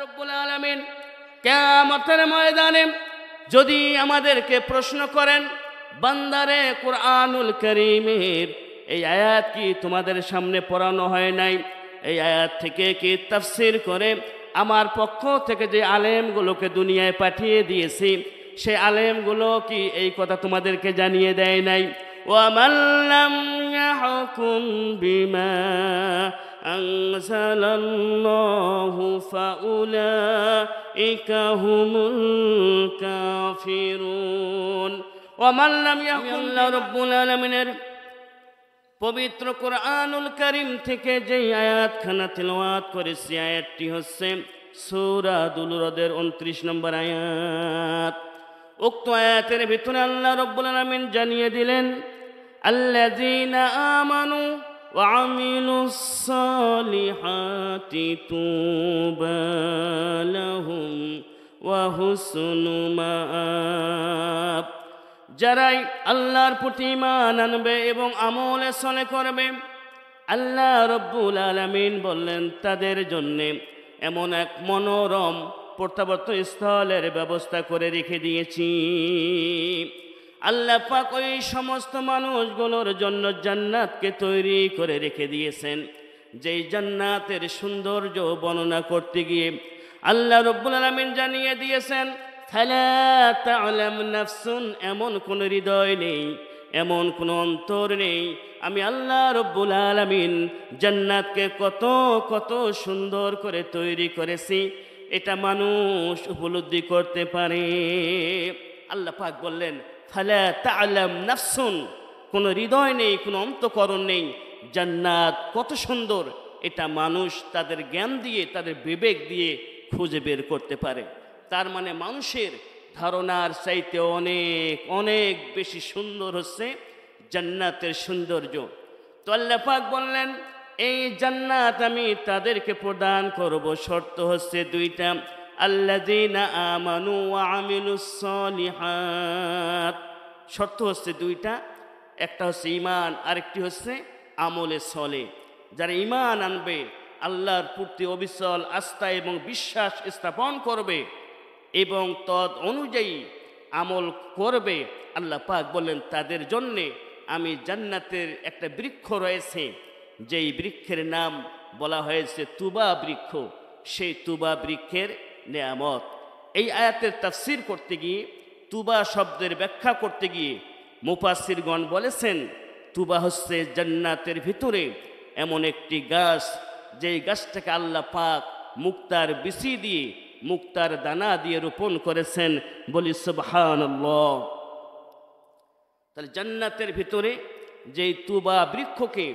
রব্বুল আলামিন কিয়ামতের ময়দানে যদি আমাদেরকে প্রশ্ন করেন, বান্দারে কুরআনুল কারীমের এই আয়াত কি তোমাদের সামনে পড়ানো হয় নাই? এই আয়াত থেকে কি তাফসীর করে আমার পক্ষ থেকে যে আলেমগুলোকে দুনিয়ায় পাঠিয়ে দিয়েছি, সেই আলেমগুলো কি এই কথা তোমাদেরকে জানিয়ে দেয় নাই? ওয়ামান লাম ইয়াহকুম বিমা আনজালাল্লাহু ফাউলাইকা হুমুল কাফিরুন। ওয়ামান লাম ইয়াহকুম, আল্লাহ রাব্বুল আলামিনের পবিত্র কুরআনুল কারীম থেকে যে আয়াতখানা তেলাওয়াত করেছি, আয়াতটি হচ্ছে সূরা দুলুরদের 29 নম্বর আয়াত। উক্ত আয়াতের ভিতরে আল্লাহ রাব্বুল আলামিন জানিয়ে দিলেন, আল্লাযীনা আমানু ওয়া আমিলুস সালিহাতি তুবা লাহুম ওয়া হুসনু মাআব। যারাই আল্লাহর প্রতি ঈমান আনবে এবং আমলে সলে করবে, আল্লাহ রাব্বুল আলামিন বললেন তাদের জন্য এমন এক মনোরম প্রত্যাবর্তন স্থলের ব্যবস্থা করে রেখে দিয়েছি। আল্লাহ পাক ওই সমস্ত মানুষগুলোর জন্য জান্নাতকে তৈরি করে রেখে দিয়েছেন, যেই জান্নাতের সৌন্দর্য বর্ণনা করতে গিয়ে আল্লাহ রাব্বুল আলামিন জানিয়ে দিয়েছেন, ফালা তা'লাম নাফসুন, এমন কোন হৃদয় নেই, এমন কোন অন্তর নেই, আমি আল্লাহ রাব্বুল আলামিন জান্নাতকে কত কত সুন্দর করে তৈরি করেছি, এটা মানুষ উপলব্ধি করতে পারে। আল্লাহ পাক বললেন, ফালা তা'লাম নাফসুন, কোন হৃদয় নেই, কোন অন্তঃকরণ নেই, জান্নাত কত সুন্দর এটা মানুষ তাদের জ্ঞান দিয়ে, তাদের বিবেক দিয়ে খুঁজে বের করতে পারে। তার মানে মানুষের ধারণার চাইতে অনেক অনেক বেশি সুন্দর হচ্ছে জান্নাতের সৌন্দর্য। তো আল্লাহ পাক বললেন, এই জান্নাত আমি তাদেরকে প্রদান করব, শর্ত হচ্ছে দুইটা, আল্লাযীনা আমানু ওয়া আমিলুস সালিহাত। শর্ত হচ্ছে দুইটা, একটা হচ্ছে ঈমান, আরেকটি হচ্ছে আমলে সলে। যারা ঈমান আনবে, আল্লাহর প্রতি অবিচল আস্থা এবং বিশ্বাস স্থাপন করবে এবং তদ অনুযায়ী আমল করবে, আল্লাহ পাক বললেন তাদের জন্যে আমি জান্নাতের একটা বৃক্ষ রয়েছে, যেই বৃক্ষের নাম বলা হয়েছে তুবা বৃক্ষ, সেই তুবা বৃক্ষের নেয়ামত। এই আয়াতের তাফসীর করতে গিয়ে, তুবা শব্দের ব্যাখ্যা করতে গিয়ে মুফাসসিরগণ বলেছেন, তুবা হচ্ছে জান্নাতের ভিতরে এমন একটি গাছ, যেই গাছটাকে আল্লাহ পাক মুক্তার বিচি দিয়ে, মুক্তার দানা দিয়ে রোপণ করেছেন। বলি সুবহানাল্লাহ। তাহলে জান্নাতের ভিতরে যেই তুবা বৃক্ষকে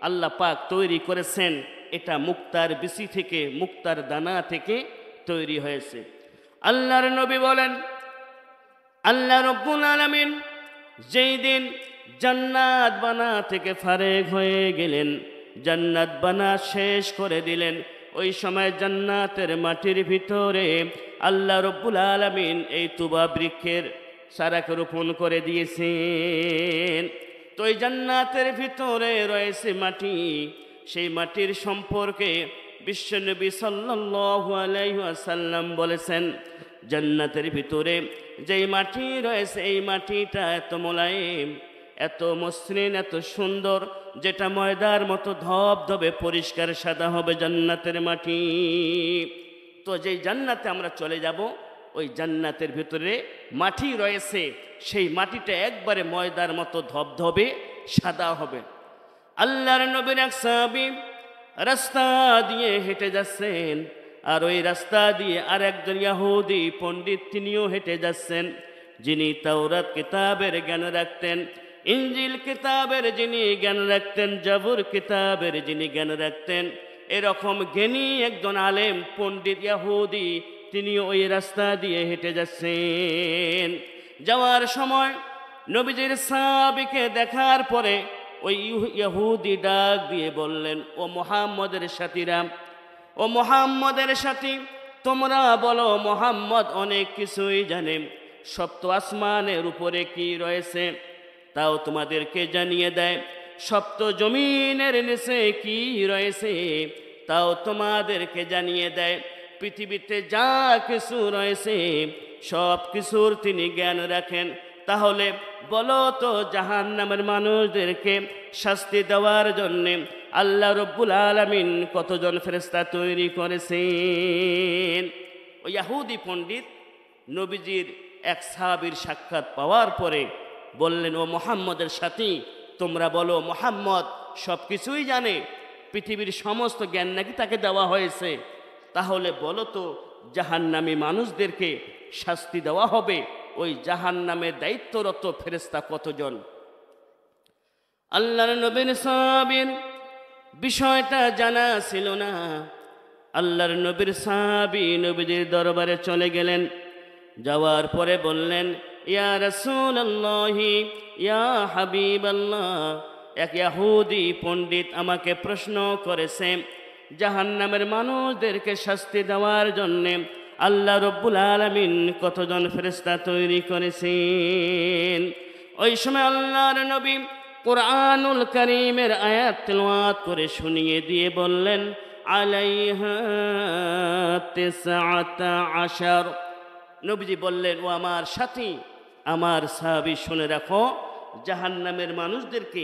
আল্লাহ পাক তৈরি করেছেন, এটা মুক্তার বিচি থেকে, মুক্তার দানা থেকে তৈরি হয়েছে। আল্লাহর নবী বলেন, আল্লাহ রাব্বুল আলামিন যেই দিন জান্নাত বানা থেকে ফারেগ হয়ে গেলেন, জান্নাত বানা শেষ করে দিলেন, ওই সময় জান্নাতের মাটির ভিতরে আল্লাহ রাব্বুল আলামিন এই তুবা বৃক্ষের চারাকে রোপণ করে দিয়েছেন। তো এই জান্নাতের ভিতরে রয়েছে মাটি, সেই মাটির সম্পর্কে বিশ্বনবী সাল্লাল্লাহু আলাইহি ওয়াসাল্লাম বলেছেন, জান্নাতের ভিতরে যেই মাটি রয়েছে, এই মাটিটা এত মোলায়েম, এত মসৃণ, এত সুন্দর, যেটা ময়দার মতো ধবধবে পরিষ্কার সাদা হবে জান্নাতের মাটি। তো যেই জান্নাতে আমরা চলে যাব, ওই জান্নাতের ভিতরে মাটি রয়েছে, সেই মাটিটা একবারে ময়দার মতো ধবধবে সাদা হবে। আল্লাহর নবীর এক সাহাবী রাস্তা দিয়ে হেঁটে যাচ্ছেন, আর ওই রাস্তা দিয়ে আর একজন ইহুদি পণ্ডিত তিনিও হেঁটে যাচ্ছেন, যিনি তাওরাত কিতাবের জ্ঞান রাখতেন, ইনজিল কিতাবের যিনি জ্ঞান রাখতেন, জাবুর কিতাবের যিনি জ্ঞান রাখতেন, এরকম জ্ঞানী একজন আলেম পণ্ডিত ইহুদি তিনি ওই রাস্তা দিয়ে হেঁটে যাচ্ছেন। যাওয়ার সময় নবীজির সাহাবীকে দেখার পরে ওই ইহুদি ডাক দিয়ে বললেন, ও মুহাম্মদের সাথীরা, ও মুহাম্মদের সাথী, তোমরা বলো মুহাম্মদ অনেক কিছুই জানে, সপ্ত আসমানের উপরে কি রয়েছে তাও তোমাদেরকে জানিয়ে দেয়, সপ্ত জমিনের নিচে কি রয়েছে তাও তোমাদেরকে জানিয়ে দেয়। পৃথিবীতে যা কিছু রয়েছে সব কিছুর তিনি জ্ঞান রাখেন। তাহলে বলো তো, জাহান্নামের মানুষদেরকে শাস্তি দেওয়ার জন্যে আল্লাহ রব্বুল আলামিন কতজন ফেরেশতা তৈরি করেছেন? ওই ইহুদি পণ্ডিত নবীজির এক সাহাবীর সাক্ষাৎ পাওয়ার পরে বললেন, ও মুহাম্মদের সাথী, তোমরা বলো মুহাম্মদ সব কিছুই জানে, পৃথিবীর সমস্ত জ্ঞান নাকি তাকে দেওয়া হয়েছে। তাহলে বলো তো, জাহান্নামী মানুষদেরকে শাস্তি দেওয়া হবে, ওই জাহান্নামের দায়িত্বরত ফেরেশতা কতজন? আল্লাহর নবীর সাহাবীর বিষয়টা জানা ছিল না। আল্লাহর নবীর সাহাবী নবীজির দরবারে চলে গেলেন। যাওয়ার পরে বললেন, ইয়া রাসূলুল্লাহি, ইয়া হাবিবাল্লাহ, এক ইহুদি পণ্ডিত আমাকে প্রশ্ন করেছে, জাহান্নামের মানুষদেরকে শাস্তি দেওয়ার জন্যে আল্লাহ রব্বুল আলামিন কতজন ফেরেশতা তৈরি করেছেন? ওই সময় আল্লাহর নবী কুরআনুল কারীমের আয়াত তেলাওয়াত করে শুনিয়ে দিয়ে বললেন, আলাইহা 19। নবীজি বললেন, ও আমার সাথী, আমার সাহাবী, শুনে রাখো, জাহান্নামের মানুষদেরকে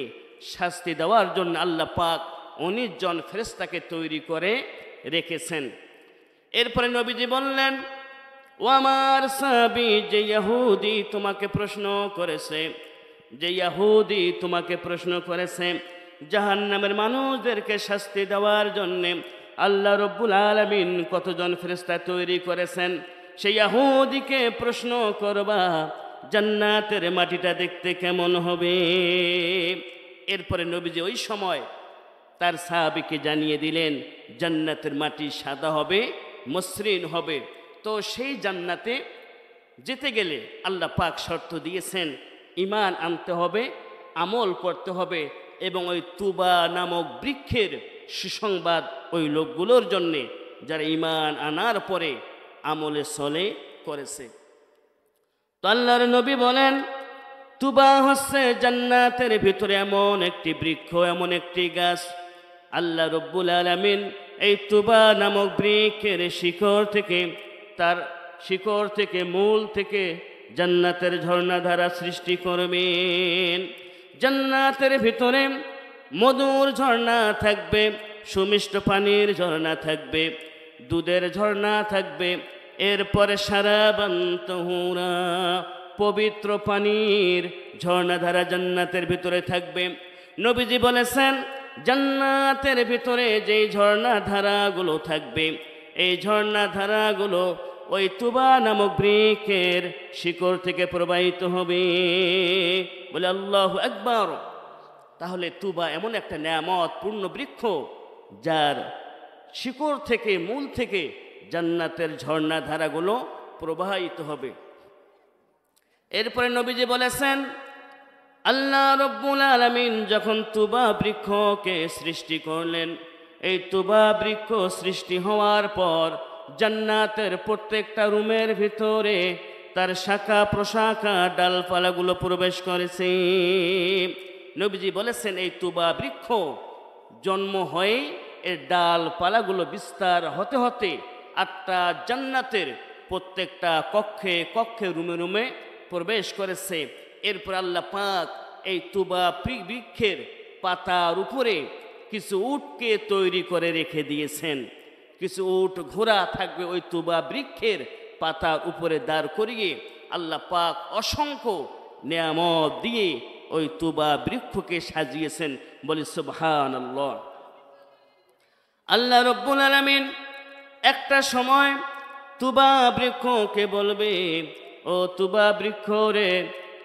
শাস্তি দেওয়ার জন্য আল্লাহ পাক 19 জন ফেরেশতাকে তৈরি করে রেখেছেন। এরপরে নবীজি বললেন, ও আমার সাহাবী, যে ইহুদি তোমাকে প্রশ্ন করেছে, যে ইহুদি তোমাকে প্রশ্ন করেছে জাহান্নামের মানুষদেরকে শাস্তি দেওয়ার জন্যে আল্লাহ রব্বুল আলামিন কতজন ফেরেশতা তৈরি করেছেন, সেই ইহুদিকে প্রশ্ন করবা, জান্নাতের মাটিটা দেখতে কেমন হবে? এরপরে নবীজি ওই সময় তার সাহাবীকে জানিয়ে দিলেন, জান্নাতের মাটি সাদা হবে, মসৃণ হবে। তো সেই জান্নাতে যেতে গেলে আল্লাহ পাক শর্ত দিয়েছেন, ঈমান আনতে হবে, আমল করতে হবে, এবং ওই তুবা নামক বৃক্ষের সুসংবাদ ওই লোকগুলোর জন্যে যারা ঈমান আনার পরে আমলে চলে করেছে। তো আল্লাহর নবী বলেন, তুবা হচ্ছে জান্নাতের ভিতরে এমন একটি বৃক্ষ, এমন একটি গাছ, আল্লাহ রব্বুল আলামিন এই তুবা নামক বৃক্ষের শিকড় থেকে, তার শিকড় থেকে, মূল থেকে জান্নাতের ঝর্ণাধারা সৃষ্টি করবেন। জান্নাতের ভিতরে মধুর ঝর্ণা থাকবে, সুমিষ্ট পানির ঝর্ণা থাকবে, দুধের ঝর্ণা থাকবে, এরপরে শারাবান তাহুরা, পবিত্র পানির ঝর্ণাধারা জান্নাতের ভিতরে থাকবে। নবীজি বলেছেন, জান্নাতের ভিতরে যেই ঝর্ণাধারাগুলো থাকবে, এই ঝর্ণাধারাগুলো ওই তুবা নামক বৃক্ষের শিকড় থেকে প্রবাহিত হবে। বলে আল্লাহু আকবার। তাহলে তুবা এমন একটা নেয়ামত পূর্ণ বৃক্ষ, যার শিকড় থেকে, মূল থেকে জান্নাতের ঝর্ণাধারাগুলো প্রবাহিত হবে। এরপরে নবীজি বলেছেন, আল্লাহ রব্বুল আলামিন যখন তুবা বৃক্ষকে সৃষ্টি করলেন, এই তুবা বৃক্ষ সৃষ্টি হওয়ার পর জান্নাতের প্রত্যেকটা রুমের ভিতরে তার শাখা প্রশাখা ডালপালাগুলো প্রবেশ করেছে। নবীজি বলেছেন, এই তুবা বৃক্ষ জন্ম হয়ে এর ডালপালাগুলো বিস্তার হতে হতে 8টা জান্নাতের প্রত্যেকটা কক্ষে কক্ষে, রুমে রুমে প্রবেশ করেছে। এরপর আল্লাহ পাক এই তুবা বৃক্ষের পাতার উপরে কিছু উটকে তৈরি করে রেখে দিয়েছেন। কিছু উট ঘোড়া থাকবে ওই তুবা বৃক্ষের পাতার উপরে দাঁড় করিয়ে। আল্লাহ পাক অসংখ্য নেয়ামত দিয়ে ওই তুবা বৃক্ষকে সাজিয়েছেন। বলি সুবহানাল্লাহ। আল্লাহ রব্বুল আলামিন একটা সময় তুবা বৃক্ষকে বলবে, ও তুবা বৃক্ষ রে,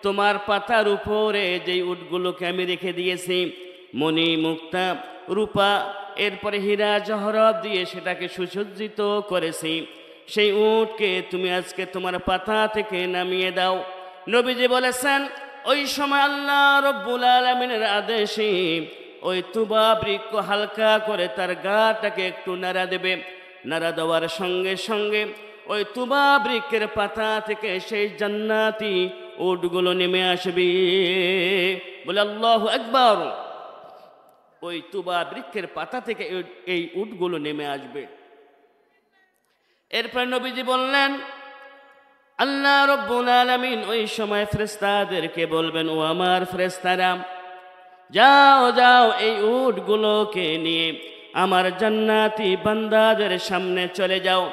তোমার পাতার উপরে যেই উটগুলোকে আমি রেখে দিয়েছি, মণি মুক্তা রূপা এরপরে হীরা জহরত দিয়ে সেটাকে সুসজ্জিত করেছি, সেই উটকে তুমি আজকে তোমার পাতা থেকে নামিয়ে দাও। নবীজি বলেছেন, ওই সময় আল্লাহ রব্বুল আলামিনের আদেশে ওই তুবা বৃক্ষ হালকা করে তার গাটাকে একটু নাড়া দেবে। নাড়া দেওয়ার সঙ্গে সঙ্গে ওই তুবা বৃক্ষের পাতা থেকে সেই জান্নাতি উটগুলো নেমে আসবে। বলে আল্লাহু আকবার। ওই তুবা বৃক্ষের পাতা থেকে এই উটগুলো নেমে আসবে। এরপর নবীজি বললেন, আল্লাহ রব্বুল আলামিন ওই সময় ফেরেশতাদেরকে বলবেন, ও আমার ফেরেশতারা, যাও যাও এই উটগুলোকে নিয়ে আমার জান্নাতি বান্দাদের সামনে চলে যাও।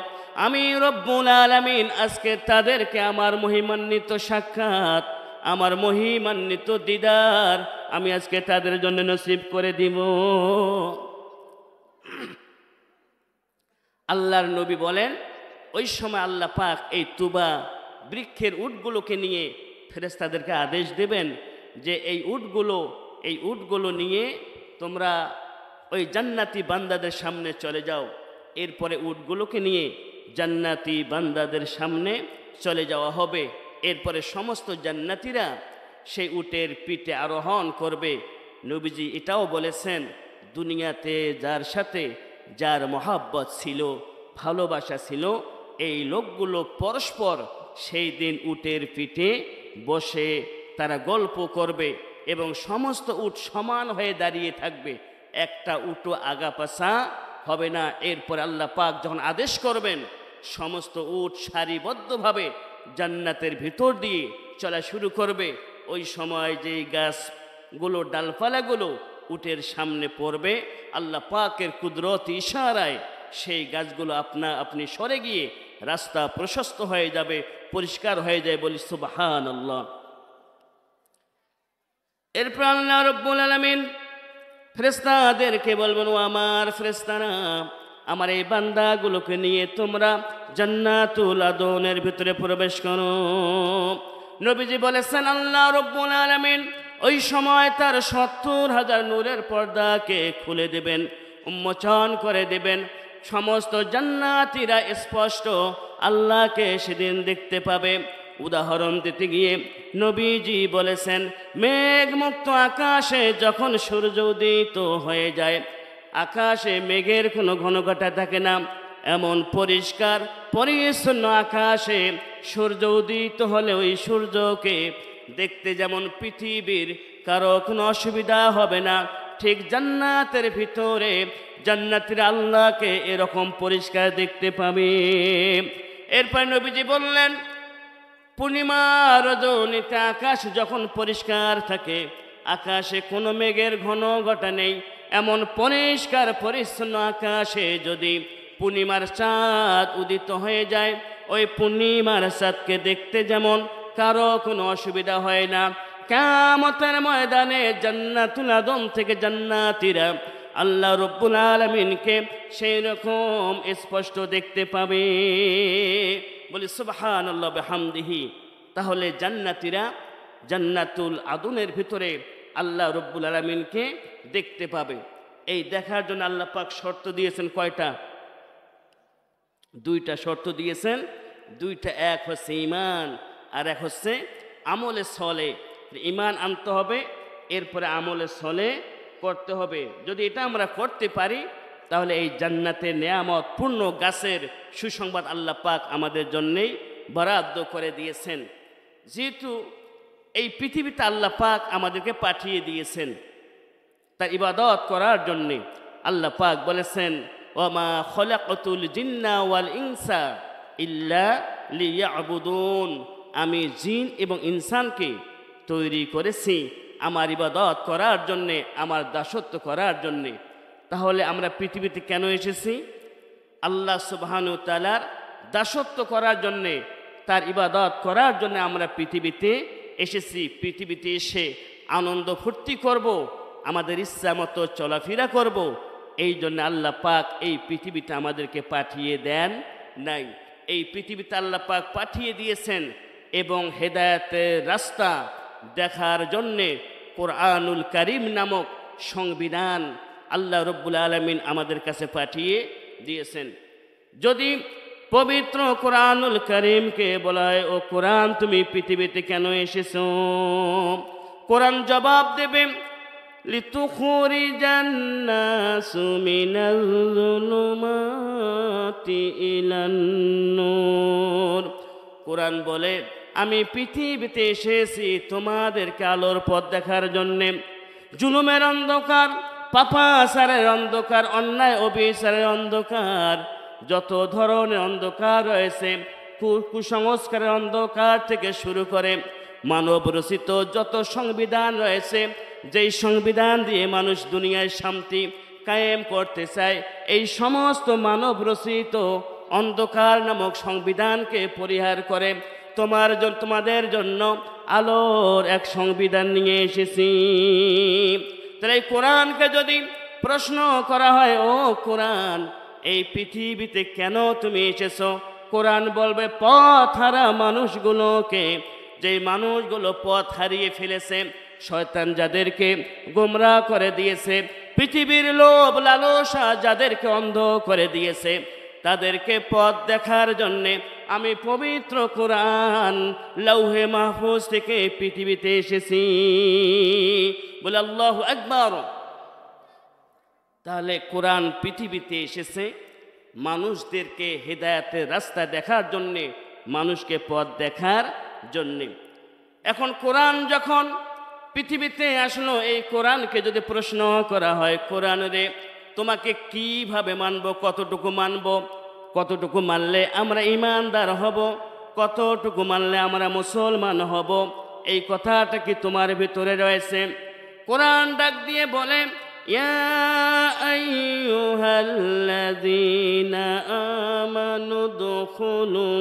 আমি রব্বুল আলামিন আজকে তাদেরকে আমার মহিমান্বিত সাক্ষাৎ, আমার মহিমান্বিত দিদার আমি আজকে তাদের জন্য নসিব করে দিব। আল্লাহর নবী বলেন, ওই সময় আল্লাহ পাক এই তুবা বৃক্ষের উটগুলোকে নিয়ে ফেরেশতাদেরকে আদেশ দেবেন যে এই উটগুলো নিয়ে তোমরা ওই জান্নাতি বান্দাদের সামনে চলে যাও। এরপরে উটগুলোকে নিয়ে জান্নাতি বান্দাদের সামনে চলে যাওয়া হবে। এরপরে সমস্ত জান্নাতিরা সেই উটের পিঠে আরোহণ করবে। নবীজি এটাও বলেছেন, দুনিয়াতে যার সাথে যার মহাব্বত ছিল, ভালোবাসা ছিল, এই লোকগুলো পরস্পর সেই দিন উটের পিঠে বসে তারা গল্প করবে এবং সমস্ত উট সমান হয়ে দাঁড়িয়ে থাকবে, একটা উটও আগা পাছা হবে না। এরপর আল্লাহ পাক যখন আদেশ করবেন, সমস্ত উট সারিবদ্ধভাবে জান্নাতের ভিতর দিয়ে চলা শুরু করবে। ওই সময় যেই গাছগুলো, ডালপালাগুলো উটের সামনে পড়বে, আল্লাহ পাকের কুদরত ইশারায় সেই গাছগুলো আপনি সরে গিয়ে রাস্তা প্রশস্ত হয়ে যাবে, পরিষ্কার হয়ে যায়। বলি সুবহানাল্লাহ। এরপর আল্লাহ রব্বুল আলামিন ফেরেশতাদেরকে বলবেন, ও আমার ফেরেশতারা, আমার এই বান্দাগুলোকে নিয়ে তোমরা জান্নাতুল আদনের ভিতরে প্রবেশ করো। নবীজি বলেছেন, আল্লাহ রব্বুল আলামিন ওই সময় তার 70,000 নূরের পর্দাকে খুলে দেবেন, উন্মোচন করে দেবেন। সমস্ত জান্নাতীরা স্পষ্ট আল্লাহকে সেদিন দেখতে পাবে। উদাহরণ দিতে গিয়ে নবীজি বলেছেন, মেঘমুক্ত আকাশে যখন সূর্য উদিত হয়ে যায়, আকাশে মেঘের কোনো ঘনঘটা থাকে না, এমন পরিষ্কার পরিচ্ছন্ন আকাশে সূর্য উদিত হলে ওই সূর্যকে দেখতে যেমন পৃথিবীর কারো কোনো অসুবিধা হবে না, ঠিক জান্নাতের ভিতরে জান্নাতীরা আল্লাহকে এরকম পরিষ্কার দেখতে পাবে। এরপর নবীজি বললেন, পূর্ণিমা রজনীতে আকাশ যখন পরিষ্কার থাকে, আকাশে কোনো মেঘের ঘনঘটা নেই, এমন পরিষ্কার পরিচ্ছন্ন আকাশে যদি পূর্ণিমার চাঁদ উদিত হয়ে যায়, ওই পূর্ণিমার চাঁদকে দেখতে যেমন কারো কোনো অসুবিধা হয় না, কিয়ামতের ময়দানে জান্নাতুল আদম থেকে জান্নাতীরা আল্লাহ রব্বুল আলামিনকে সেই রকম স্পষ্ট দেখতে পাবে। বলি সুবহানাল্লাহ বিহামদিহি। তাহলে জান্নাতীরা জান্নাতুল আদনের ভিতরে আল্লাহ রব্বুল আলামিনকে দেখতে পাবে। এই দেখার জন্য আল্লাহ পাক শর্ত দিয়েছেন কয়টা? 2টা শর্ত দিয়েছেন। 2টা, এক হচ্ছে ঈমান আর এক হচ্ছে আমলে সলে। ঈমান আনতে হবে, এরপরে আমলে সলে করতে হবে। যদি এটা আমরা করতে পারি, তাহলে এই জান্নাতের নেয়ামত পূর্ণ গাছের সুসংবাদ আল্লাহ পাক আমাদের জন্যেই বরাদ্দ করে দিয়েছেন। যেহেতু এই পৃথিবীতে আল্লাহ পাক আমাদেরকে পাঠিয়ে দিয়েছেন তার ইবাদত করার জন্যে, আল্লাহ পাক বলেছেন, ওয়ামা খলাকতুল জিন্না ওয়াল ইনসা ইল্লা লিয়াবুদুন, আমি জিন এবং ইনসানকে তৈরি করেছি আমার ইবাদত করার জন্যে, আমার দাসত্ব করার জন্যে। তাহলে আমরা পৃথিবীতে কেন এসেছি? আল্লাহ সুবহানাহু ওয়া তাআলার দাসত্ব করার জন্যে, তার ইবাদত করার জন্য আমরা পৃথিবীতে এসেছি। পৃথিবীতে এসে আনন্দ ফুর্তি করব, আমাদের ইচ্ছা মতো চলাফেরা করব। এই জন্য আল্লাহ পাক এই পৃথিবীতে আমাদেরকে পাঠিয়ে দেন নাই। এই পৃথিবীতে আল্লাহ পাক পাঠিয়ে দিয়েছেন এবং হেদায়েতের রাস্তা দেখার জন্যে কোরআনুল কারীম নামক সংবিধান আল্লাহ রব্বুল আলামিন আমাদের কাছে পাঠিয়ে দিয়েছেন। যদি পবিত্র কোরআনুল কারীমকে বলা হয়, ও কোরআন তুমি পৃথিবীতে কেন এসেছো? কোরআন জবাব দেবে, লিতুখরিজান নাসু মিনাল যুলুমাতি ইলান নূর। কোরআন বলে, আমি পৃথিবীতে এসেছি তোমাদেরকে আলোর পথ দেখার জন্যে। জুলুমের অন্ধকার, পাপাচারের অন্ধকার, অন্যায় অবিচারের অন্ধকার যত ধরনের অন্ধকার রয়েছে, কুসংস্কারের অন্ধকার থেকে শুরু করে মানব রচিত যত সংবিধান রয়েছে, যেই সংবিধান দিয়ে মানুষ দুনিয়ায় শান্তি কায়েম করতে চায়, এই সমস্ত মানব রচিত অন্ধকার নামক সংবিধানকে পরিহার করে তোমাদের জন্য আলোর এক সংবিধান নিয়ে এসেছি। তাহলে এই কোরআনকে যদি প্রশ্ন করা হয়, ও কোরআন, এই পৃথিবীতে কেন তুমি এসেছো? কোরআন বলবে পথ হারা মানুষগুলোকে, যেই মানুষগুলো পথ হারিয়ে ফেলেছে, শয়তান যাদেরকে গোমরাহ করে দিয়েছে, পৃথিবীর লোভ লালসা যাদেরকে অন্ধ করে দিয়েছে, তাদেরকে পথ দেখার জন্যে আমি পবিত্র কোরআন লৌহে মাহফুজ থেকে পৃথিবীতে এসেছি। বলে আল্লাহু আকবার। তাহলে কোরআন পৃথিবীতে এসেছে মানুষদেরকে হেদায়েতের রাস্তা দেখার জন্যে, মানুষকে পথ দেখার জন্যে। এখন কোরআন যখন পৃথিবীতে আসলো, এই কোরআনকে যদি প্রশ্ন করা হয়, কোরআন রে তোমাকে কিভাবে মানব, কতটুকু মানব, কতটুকু মানলে আমরা ঈমানদার হব, কতটুকু মানলে আমরা মুসলমান হব, এই কথাটা কি তোমার ভিতরে রয়েছে? কোরআন ডাক দিয়ে বলে, ইয়া আইয়ুহাল্লাযীনা আমানু দুখুলু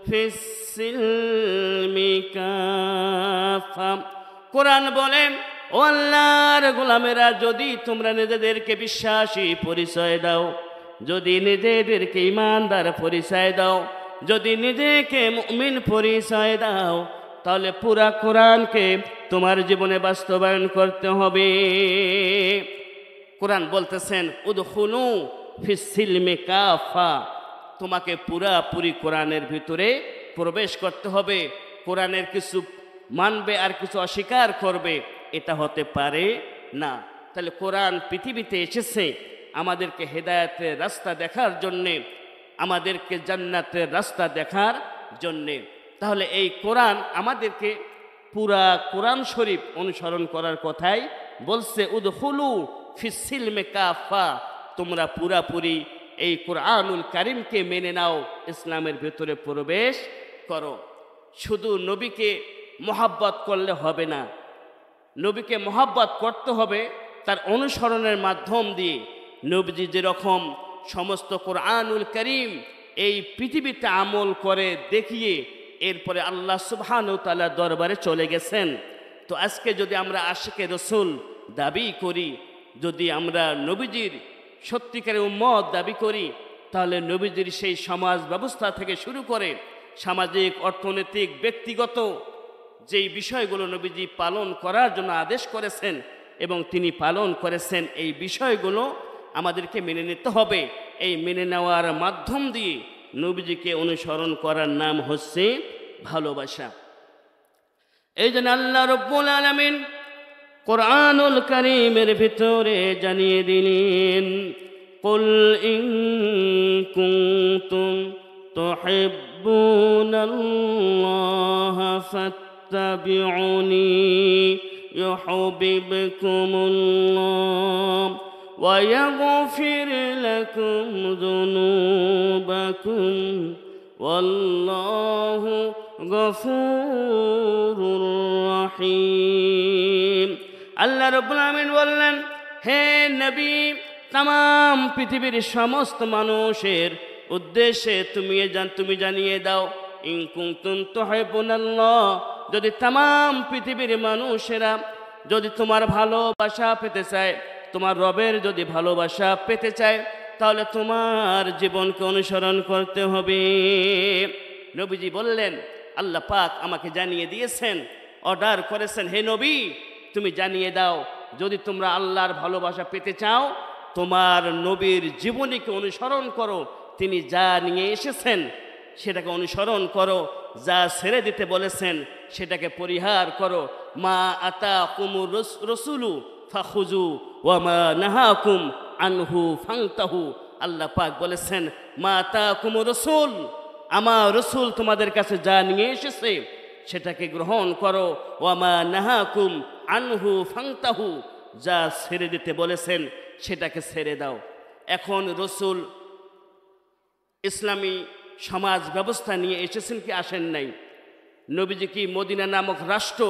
ফিস-সিলমি কাফা। কোরআন বলে, ও আল্লাহর গোলামেরা, যদি তোমরা নিজেদেরকে বিশ্বাসী পরিচয় দাও, যদি নিজেদেরকে ঈমানদার পরিচয় দাও, যদি নিজেকে মুমিন পরিচয় দাও, তাহলে পুরা কোরআনকে তোমার জীবনে বাস্তবায়ন করতে হবে। কোরআন বলতেছেন উদখুলু ফিস-সিলমি কাফা, তোমাকে পুরাপুরি কোরআনের ভিতরে প্রবেশ করতে হবে। কোরআনের কিছু মানবে আর কিছু অস্বীকার করবে, এটা হতে পারে না। তাহলে কোরআন পৃথিবীতে এসেছে আমাদেরকে হেদায়েতের রাস্তা দেখার জন্যে, আমাদেরকে জান্নাতের রাস্তা দেখার জন্যে। তাহলে এই কোরআন আমাদেরকে পুরা কোরআন শরীফ অনুসরণ করার কথাই বলছে, উদখুলু ফিস-সিলমি কাফা, তোমরা পুরাপুরি এই কোরআনুল কারীমকে মেনে নাও, ইসলামের ভেতরে প্রবেশ করো। শুধু নবীকে মহাব্বত করলে হবে না, নবীকে মহাব্বত করতে হবে তার অনুসরণের মাধ্যম দিয়ে। নবীজি যেরকম সমস্ত কোরআনুল কারীম এই পৃথিবীতে আমল করে দেখিয়ে এরপরে আল্লাহ সুবহানাহু ওয়া তাআলার দরবারে চলে গেছেন, তো আজকে যদি আমরা আশিকে রসুল দাবি করি, যদি আমরা নবীজির সত্যিকারের উম্মত দাবি করি, তাহলে নবীজির সেই সমাজ ব্যবস্থা থেকে শুরু করে সামাজিক, অর্থনৈতিক, ব্যক্তিগত যেই বিষয়গুলো নবীজি পালন করার জন্য আদেশ করেছেন এবং তিনি পালন করেছেন, এই বিষয়গুলো আমাদেরকে মেনে নিতে হবে। এই মেনে নেওয়ার মাধ্যম দিয়ে নবীজিকে অনুসরণ করার নাম হচ্ছে ভালোবাসা। এই জন্য আল্লাহ রাব্বুল আলামিন কোরআনুল কারীমের ভিতরে জানিয়ে দিলেন, কুল ইন কুনতুম তুহিব্বুনাল্লাহা ফাত্তাবিউনি ইউহিব্বুকুমুল্লাহ ওয়া ইয়াগফির লাকুম যুনুবাকুম ওয়াল্লাহু গফুরুর রহিম। আল্লাহ রাব্বুল আলামিন বললেন, হে নবী, तमाम পৃথিবীর সমস্ত মানুষের উদ্দেশ্যে তুমি জানিয়ে দাও, ইন কুনতুম তুহিব্বুনাল্লাহ, যদি तमाम পৃথিবীর মানুষেরা যদি তোমার ভালোবাসা পেতে চায়, তোমার রবের যদি ভালোবাসা পেতে চায়, তাহলে তোমার জীবনকে অনুসরণ করতে হবে। নবীজি বললেন, আল্লাহ পাক আমাকে জানিয়ে দিয়েছেন, অর্ডার করেছেন, হে নবী তুমি জানিয়ে দাও, যদি তোমরা আল্লাহর ভালোবাসা পেতে চাও, তোমার নবীর জীবনীকে অনুসরণ করো, তিনি যা নিয়ে এসেছেন সেটাকে অনুসরণ করো, যা ছেড়ে দিতে বলেছেন সেটাকে পরিহার করো। মা আতাকুমুর রাসূলু ফাখুযু ওয়া মা নাহাকুম আনহু ফান্তাহু। আল্লাহ পাক বলেছেন, মা আতাকুমুর রাসূল, আমার রাসূল তোমাদের কাছে যা নিয়ে এসেছে সেটাকে গ্রহণ করো, ওয়া মা নাহাকুম আনহু ফান্তাহু, যা ছেড়ে দিতে বলেছেন সেটাকে ছেড়ে দাও। এখন রাসূল ইসলামী সমাজ ব্যবস্থা নিয়ে এসেছেন কি আসেন নাই? নবীজি কি মদিনা নামক রাষ্ট্র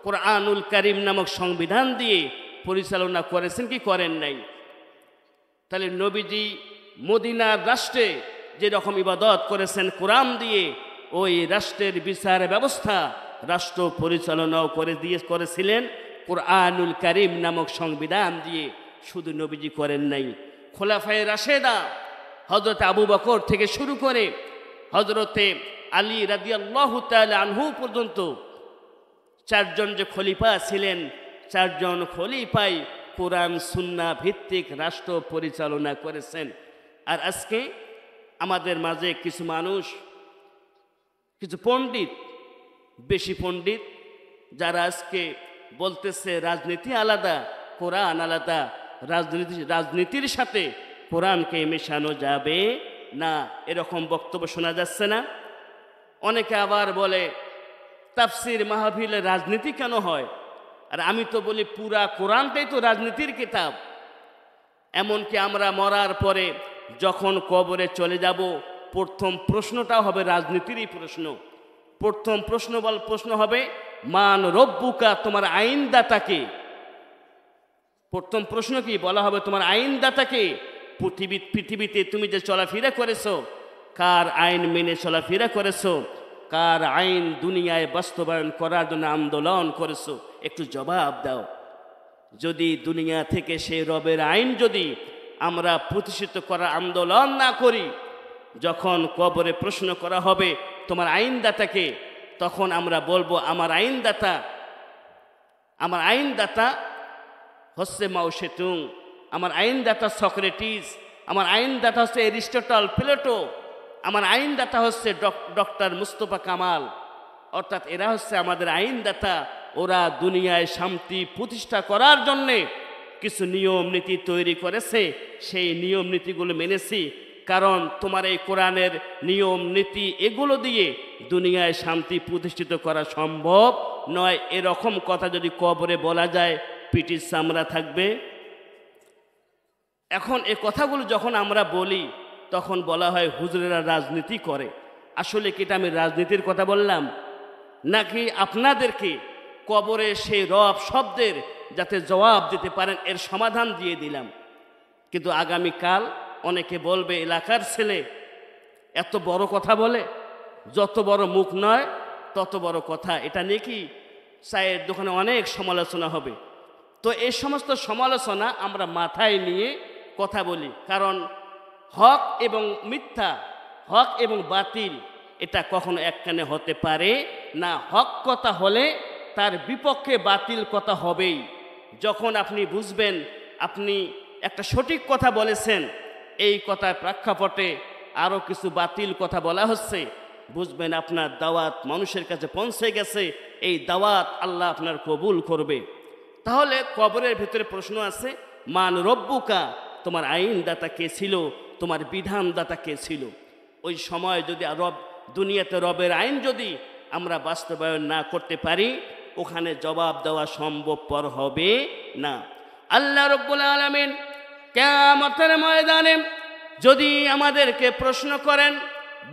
কোরআনুল কারীম নামক সংবিধান দিয়ে পরিচালনা করেছেন কি করেন নাই? তাহলে নবীজি মদিনার রাষ্ট্রে যেরকম ইবাদত করেছেন কোরআন দিয়ে, ওই রাষ্ট্রের বিচার ব্যবস্থা রাষ্ট্র পরিচালনাও করেছিলেন কোরআনুল কারীম নামক সংবিধান দিয়ে। শুধু নবীজি করেন নাই, খোলাফায়ে রাশেদা হযরত আবু বকর থেকে শুরু করে হযরতে আলী রাদিয়াল্লাহু তাআলা আনহু পর্যন্ত চারজন যে খলিফা ছিলেন, চারজন খলিফাই কোরআন সুন্নাহ ভিত্তিক রাষ্ট্র পরিচালনা করেছেন। আর আজকে আমাদের মাঝে কিছু মানুষ, কিছু পণ্ডিত, বেশি পণ্ডিত, যারা আজকে বলতেছে রাজনীতি আলাদা, কোরআন আলাদা, রাজনীতির সাথে কোরআনকে মেশানো যাবে না, এরকম বক্তব্য শোনা যাচ্ছে না? অনেকে আবার বলে তাফসির মাহফিলে রাজনীতি কেন হয়? আর আমি তো বলি পুরা কোরআনটাই তো রাজনীতির কিতাব। এমনকি আমরা মরার পরে যখন কবরে চলে যাব, প্রথম প্রশ্নটা হবে রাজনীতিরই প্রশ্ন। প্রথম প্রশ্ন হবে মান রব্বুকা, তোমার আইনদাতাকে। প্রথম প্রশ্ন কি বলা হবে? তোমার আইনদাতাকে। পৃথিবীতে তুমি যে চলাফেরা করেছো, কার আইন মেনে চলাফেরা করেছো? কার আইন দুনিয়ায় বাস্তবায়ন করার জন্য আন্দোলন করেছো? একটু জবাব দাও। যদি দুনিয়া থেকে সেই রবের আইন যদি আমরা প্রতিষ্ঠিত করার আন্দোলন না করি, যখন কবরে প্রশ্ন করা হবে তোমার আইনদাতাকে, তখন আমরা বলবো আমার আইনদাতা হচ্ছে মাও সেতুং, আমার আইনদাতা সক্রেটিস, আমার আইনদাতা হচ্ছে অ্যারিস্টটল, প্লেটো, আমার আইনদাতা হচ্ছে ডক্টর মুস্তফা কামাল। অর্থাৎ এরা হচ্ছে আমাদের আইনদাতা। ওরা দুনিয়ায় শান্তি প্রতিষ্ঠা করার জন্যে কিছু নিয়ম নীতি তৈরি করেছে, সেই নিয়ম নীতিগুলো মেনেছি। কারণ তোমার এই কোরআনের নিয়ম নীতি এগুলো দিয়ে দুনিয়ায় শান্তি প্রতিষ্ঠিত করা সম্ভব নয়। এরকম কথা যদি কবরে বলা যায়, পিটির চামড়া থাকবে। এখন এ কথাগুলো যখন আমরা বলি, তখন বলা হয় হুজুরেরা রাজনীতি করে। আসলে কি এটা আমি রাজনীতির কথা বললাম, নাকি আপনাদেরকে কবরে সেই রব শব্দের যাতে জবাব দিতে পারেন এর সমাধান দিয়ে দিলাম? কিন্তু আগামীকাল অনেকে বলবে এলাকার ছেলে এত বড় কথা বলে, যত বড় মুখ নয় তত বড় কথা। এটা নিয়ে কি চায়ের দোকানে অনেক সমালোচনা হবে। তো এই সমস্ত সমালোচনা আমরা মাথায় নিয়ে কথা বলি, কারণ হক এবং মিথ্যা, হক এবং বাতিল এটা কখনো একখানে হতে পারে না। হক কথা হলে তার বিপক্ষে বাতিল কথা হবেই। যখন আপনি বুঝবেন আপনি একটা সঠিক কথা বলেছেন, এই কথার প্রেক্ষাপটে আরও কিছু বাতিল কথা বলা হচ্ছে, বুঝবেন আপনার দাওয়াত মানুষের কাছে পৌঁছে গেছে, এই দাওয়াত আল্লাহ আপনার কবুল করবে। তাহলে কবরের ভিতরে প্রশ্ন আছে মান রব্বুকা, তোমার আইনদাতা কে ছিল, তোমার বিধানদাতা কে ছিল? ওই সময় যদি দুনিয়াতে রবের আইন যদি আমরা বাস্তবায়ন না করতে পারি, ওখানে জবাব দেওয়া সম্ভবপর হবে না। আল্লাহ রাব্বুল আলামিন কিয়ামতের ময়দানে যদি আমাদেরকে প্রশ্ন করেন,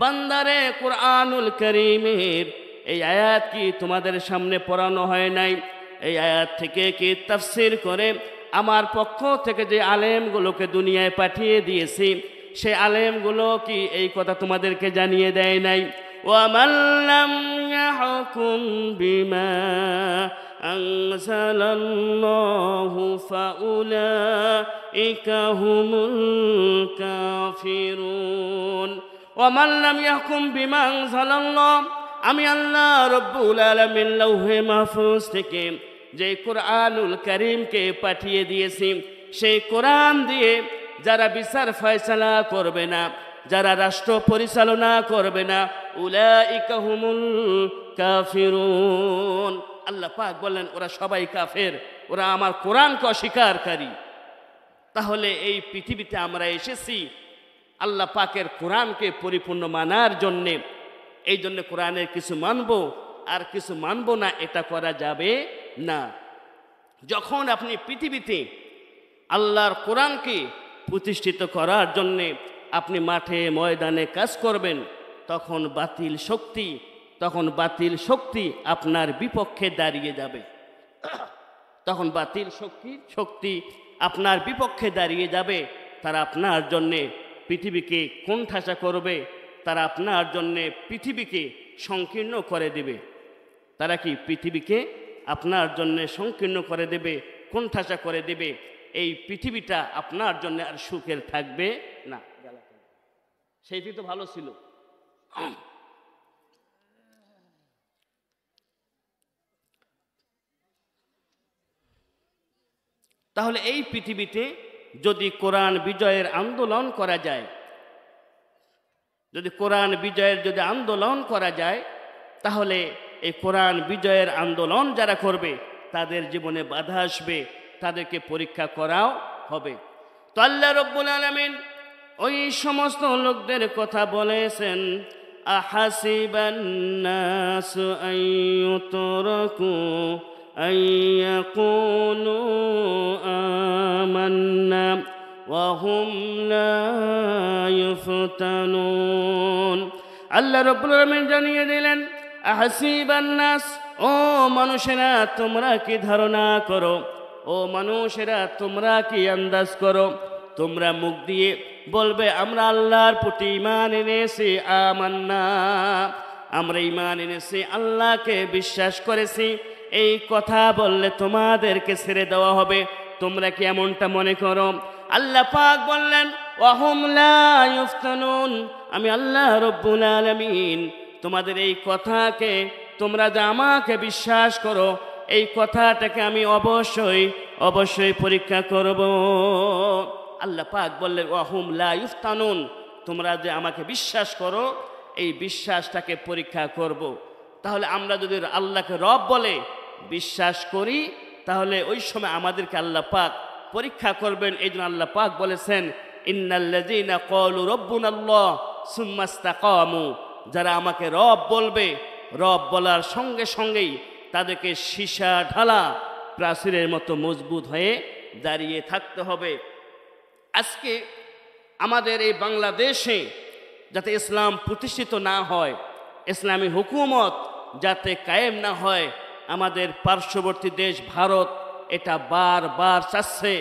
বান্দারে কোরআনুল কারীমের এই আয়াত কি তোমাদের সামনে পড়ানো হয় নাই? এই আয়াত থেকে কি তাফসীর করে আমার পক্ষ থেকে যে আলেমগুলোকে দুনিয়ায় পাঠিয়ে দিয়েছি, সেই আলেমগুলো কি এই কথা তোমাদেরকে জানিয়ে দেয় নাই? ওয়ামান লাম ইয়াহকুম বিমা আনজালাল্লাহু ফাউলাইকা হুমুল কাফিরুন। ওয়ামান লাম ইয়াহকুম বিমা আনজালাল্লাহ, আমি আল্লাহ রাব্বুল আলামিন লাউহে মাহফুজ থেকে যে কোরআনুল কারীমকে পাঠিয়ে দিয়েছি, সেই কোরআন দিয়ে যারা বিচার ফয়সালা করবে না, যারা রাষ্ট্র পরিচালনা করবে না, উলাইকা হুমুল কাফিরুন। আল্লাহ পাক বলেন ওরা সবাই কাফের, ওরা আমার কোরআনকে অস্বীকারী। তাহলে এই পৃথিবীতে আমরা এসেছি আল্লাহ পাকের কোরআনকে পরিপূর্ণ মানার জন্যে। এই জন্য কোরআনের কিছু মানব আর কিছু মানব না, এটা করা যাবে না। যখন আপনি পৃথিবীতে আল্লাহর কোরআনকে প্রতিষ্ঠিত করার জন্যে আপনি মাঠে ময়দানে কাজ করবেন, তখন বাতিল শক্তি আপনার বিপক্ষে দাঁড়িয়ে যাবে। তখন বাতিল শক্তি আপনার বিপক্ষে দাঁড়িয়ে যাবে। তারা আপনার জন্যে পৃথিবীকে কোণঠাসা করবে, তারা আপনার জন্যে পৃথিবীকে সংকীর্ণ করে দেবে। তারা কি পৃথিবীকে আপনার জন্যে সংকীর্ণ করে দেবে, কোণঠাসা করে দেবে। এই পৃথিবীটা আপনার জন্য আর সুখের থাকবে না। সেইটি তো ভালো ছিল। তাহলে এই পৃথিবীতে যদি কোরআন বিজয়ের আন্দোলন করা যায়, যদি আন্দোলন করা যায়, তাহলে এই কোরআন বিজয়ের আন্দোলন যারা করবে তাদের জীবনে বাধা আসবে, তাদেরকে পরীক্ষা করাও হবে। তো আল্লাহ রাব্বুল আলামিন ওই সমস্ত লোকদের কথা বলেছেন, আহাসিবান নাসু আইয়ুতরাকু আইয়াকুলু আমান্না ওয়া হুম লা ইফতানুন। আল্লাহ রাব্বুল আলামিন জানিয়ে দিলেন, আহাসিবান নাস, ও মানুষেরা তোমরা কি ধারণা করো, ও মানুষেরা তোমরা কি আন্দাজ করো, তোমরা মুখ দিয়ে বলবে আমরা আল্লাহর প্রতি ঈমান এনেছি, আমান্না, আমরা ঈমান এনেছি, আল্লাহকে বিশ্বাস করেছি, এই কথা বললে তোমাদেরকে ছেড়ে দেওয়া হবে। তোমরা কি এমনটা মনে করো? আল্লাহ পাক বললেন, ওয়াহুম লা ইফতানুন, আমি আল্লাহ রাব্বুল আলামিন তোমাদের এই কথাকে, তোমরা যে আমাকে বিশ্বাস করো, এই কথাটাকে আমি অবশ্যই পরীক্ষা করব। আল্লাহ পাক বললেন, ওয়াহুম লা ইফতানুন, তোমরা যে আমাকে বিশ্বাস করো, এই বিশ্বাসটাকে পরীক্ষা করব। তাহলে আমরা যদি আল্লাহকে রব বলে বিশ্বাস করি, তাহলে ওই সময় আমাদেরকে আল্লাহ পাক পরীক্ষা করবেন। এই জন্য আল্লাহ পাক বলেছেন, ইন্নাল্লাযীনা ক্বালু রাব্বুনাল্লাহ সুম্মা ইসতাকামু, যারা আমাকে রব বলবে, রব বলার সঙ্গে সঙ্গেই তাদেরকে সীসা ঢালা প্রাচীরের মতো মজবুত হয়ে দাঁড়িয়ে থাকতে হবে। আজকে আমাদের এই বাংলাদেশে যাতে ইসলাম প্রতিষ্ঠিত না হয়, ইসলামী হুকুমত যাতে কায়েম না হয়, আমাদের পার্শ্ববর্তী দেশ ভারত এটা বারবার চাচ্ছে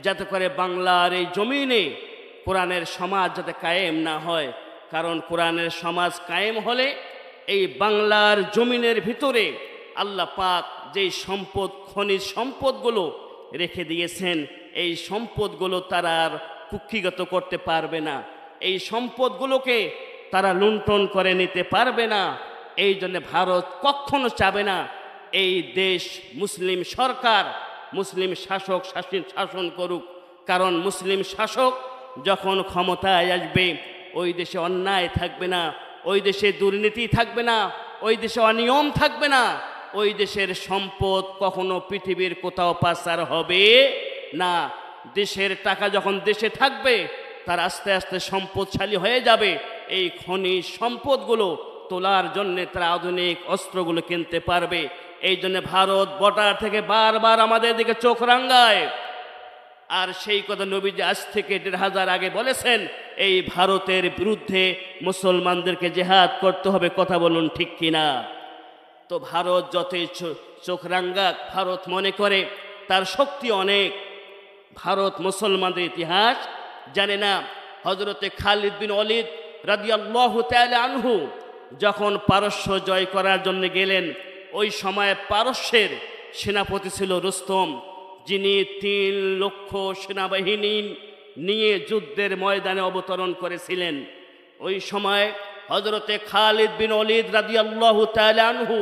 যাতে করে বাংলার এই জমিনে কোরআনের সমাজ যাতে কায়েম না হয়। কারণ কোরআনের সমাজ কায়েম হলে এই বাংলার জমিনের ভিতরে আল্লাহ পাক যেই সম্পদ, খনিজ সম্পদগুলো রেখে দিয়েছেন, এই সম্পদগুলো তারা আর কুক্ষিগত করতে পারবে না, এই সম্পদগুলোকে তারা লুণ্ঠন করে নিতে পারবে না। এই জন্য ভারত কখনো চাবে না এই দেশ মুসলিম সরকার, মুসলিম শাসক শাসন করুক। কারণ মুসলিম শাসক যখন ক্ষমতায় আসবে, ওই দেশে অন্যায় থাকবে না, ওই দেশে দুর্নীতি থাকবে না, ওই দেশে অনিয়ম থাকবে না, ওই দেশের সম্পদ কখনো পৃথিবীর কোথাও পাচার হবে না। দেশের টাকা যখন দেশে থাকবে, তার আস্তে আস্তে সম্পদশালী হয়ে যাবে। এই খনিজ সম্পদগুলো তোলার জন্য তারা আধুনিক অস্ত্রগুলো কিনতে পারবে। এই জন্য ভারত বর্ডার থেকে বারবার আমাদের দিকে চোখ রাঙায়। আর সেই কথা নবীজি আজ থেকে ১৫০০ আগে বলেছেন, এই ভারতের বিরুদ্ধে মুসলমানদেরকে জেহাদ করতে হবে। কথা বলুন ঠিক কিনা? তো ভারত যতই চোখ রাঙ্গাক, ভারত মনে করে তার শক্তি অনেক। ভারত মুসলমানদের ইতিহাস জানে না। হযরতে খালিদ বিন ওয়ালিদ রাদিয়াল্লাহু তাআলা আনহু যখন পারস্য জয় করার জন্য গেলেন, ওই সময় পারস্যের সেনাপতি ছিল রুস্তম, যিনি ৩ লক্ষ সেনাবাহিনী নিয়ে যুদ্ধের ময়দানে অবতরণ করেছিলেন। ওই সময় হযরতে খালিদ বিন ওয়ালিদ রাদিয়াল্লাহু তাআলা আনহু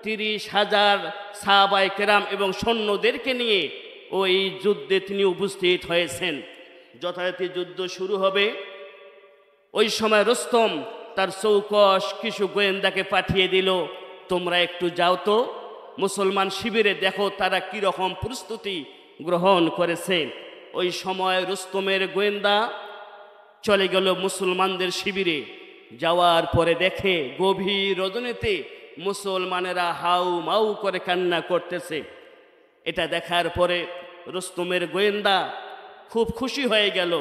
৩০,০০০ সাহাবায়ে কেরাম এবং সৈন্যদেরকে নিয়ে ওই যুদ্ধে তিনি উপস্থিত হয়েছেন। যথারীতি যুদ্ধ শুরু হবে। ওই সময় রুস্তম তার চৌকস কিছু গোয়েন্দাকে পাঠিয়ে দিল, তোমরা একটু যাও তো মুসলমান শিবিরে, দেখো তারা কীরকম প্রস্তুতি গ্রহণ করেছে। ওই সময় রুস্তমের গোয়েন্দা চলে গেল মুসলমানদের শিবিরে। যাওয়ার পরে দেখে গভীর রজনীতে মুসলমানেরা হাউ মাউ করে কান্না করতেছে। এটা দেখার পরে রুস্তমের গোয়েন্দা খুব খুশি হয়ে গেল।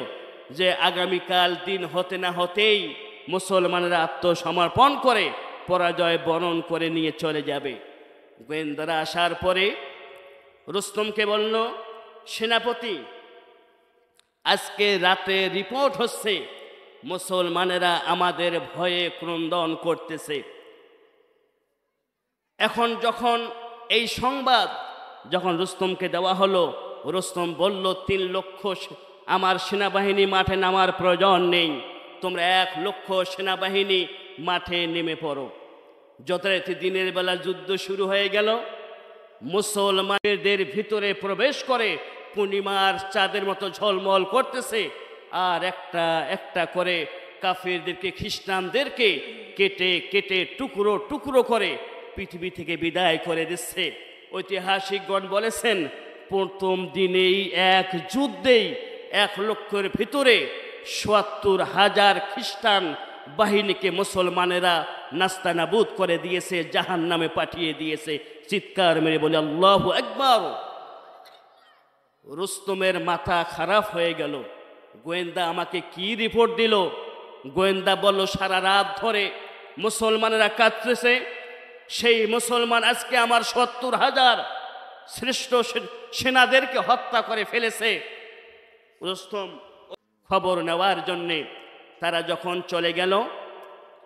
যে আগামীকাল দিন হতে না হতেই মুসলমানেরা আত্মসমর্পণ করে পরাজয় বরণ করে নিয়ে চলে যাবে। গোয়েন্দারা আসার পরে রুস্তমকে বলল, সেনাপতি, আজকে রাতে রিপোর্ট হচ্ছে মুসলমানেরা আমাদের ভয়ে ক্রন্দন করতেছে। এখন যখন এই সংবাদ যখন রুস্তমকে দেওয়া হলো, রুস্তম বলল, 3 লক্ষ আমার সেনাবাহিনী মাঠে নামার প্রয়োজন নেই, তোমরা 1 লক্ষ সেনাবাহিনী মাঠে নেমে পড়ো। যথারীতি দিনের বেলা যুদ্ধ শুরু হয়ে গেল। মুসলমানদের ভিতরে প্রবেশ করে পূর্ণিমার চাঁদের মতো ঝলমল করতেছে, আর একটা একটা করে কাফিরদেরকে, খ্রিস্টানদেরকে কেটে কেটে টুকরো টুকরো করে পৃথিবী থেকে বিদায় করে দিচ্ছে। ঐতিহাসিকগণ বলেছেন, প্রথম দিনেই এক যুদ্ধেই 1 লক্ষের ভিতরে ৭০,০০০ খ্রিস্টান বাহিনীকে মুসলমানেরা নাস্তানাবুদ করে দিয়েছে, জাহান্নামে পাঠিয়ে দিয়েছে। চিৎকার মেরে বলে আল্লাহু আকবার। রুস্তমের মাথা খারাপ হয়ে গেল। গোয়েন্দা আমাকে কি রিপোর্ট দিল? গোয়েন্দা বলল, সারা রাত ধরে মুসলমানেরা কাঁদতেছে, সেই মুসলমান আজকে আমার ৭০,০০০ শ্রেষ্ঠ সেনাদেরকে হত্যা করে ফেলেছে। রুস্তম খবর নেওয়ার জন্যে তারা যখন চলে গেল,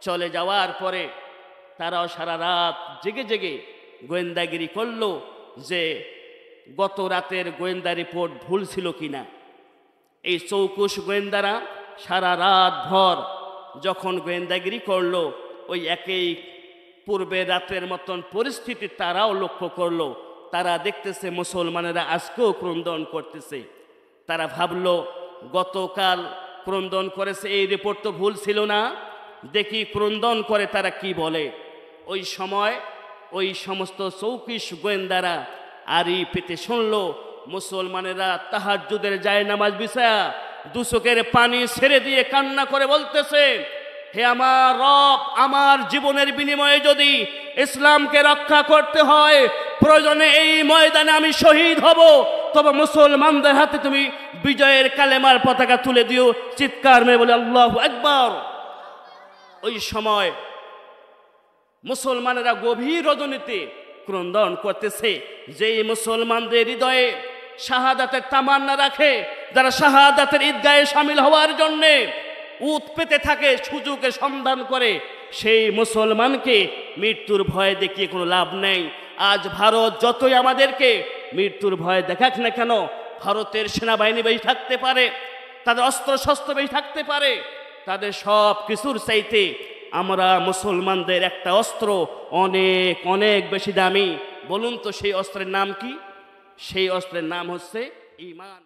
চলে যাওয়ার পরে তারাও সারা রাত জেগে জেগে গোয়েন্দাগিরি করল যে গত রাতের গোয়েন্দা রিপোর্ট ভুল ছিল কিনা। এই চৌকুশ গোয়েন্দারা সারা রাত ভর যখন গোয়েন্দাগিরি করলো, ওই একই পূর্বে রাতের মতন পরিস্থিতি তারাও লক্ষ্য করলো। তারা দেখতেছে মুসলমানেরা আজকেও ক্রন্দন করতেছে। তারা ভাবলো, গতকাল ক্রন্দন করেছে, এই রিপোর্ট তো ভুল ছিল না, দেখি ক্রন্দন করে তারা কি বলে। ওই সময় ওই সমস্ত চৌকিশ গোয়েন্দারা আরই পেতে শুনলো মুসলমানেরা তাহাজ্জুদের জায়নামাজ বিছায়া 2 চোখের পানি ছেড়ে দিয়ে কান্না করে বলতেছে, হে আমার রব, আমার জীবনের বিনিময়ে যদি ইসলামকে রক্ষা করতে হয়, প্রয়োজনে এই ময়দানে আমি শহীদ হব, তবে মুসলমানদের হাতে তুমি বিজয়ের কালেমার পতাকা তুলে দিও। চিৎকার মেরে বলে আল্লাহু আকবার। ওই সময় মুসলমানেরা গভীর রজনীতে ক্রন্দন করতেছে। যেই মুসলমানদের হৃদয়ে শাহাদাতের তামান্না রাখে, যারা শাহাদাতের ঈদগাহে শামিল হওয়ার জন্যে উত পেতে থাকে, সুযোগের সন্ধান করে, সেই মুসলমানকে মৃত্যুর ভয় দেখিয়ে কোনো লাভ নেই। আজ ভারত যতই আমাদেরকে মৃত্যুর ভয় দেখাক না কেন, ভারতের সেনাবাহিনী বেশি থাকতে পারে, তাদের অস্ত্র শস্ত্র বেশি থাকতে পারে, তাদের সব কিছুর চাইতে আমরা মুসলমানদের একটা অস্ত্র অনেক অনেক বেশি দামি। বলুন তো সেই অস্ত্রের নাম কি? সেই অস্ত্রের নাম হচ্ছে ঈমান।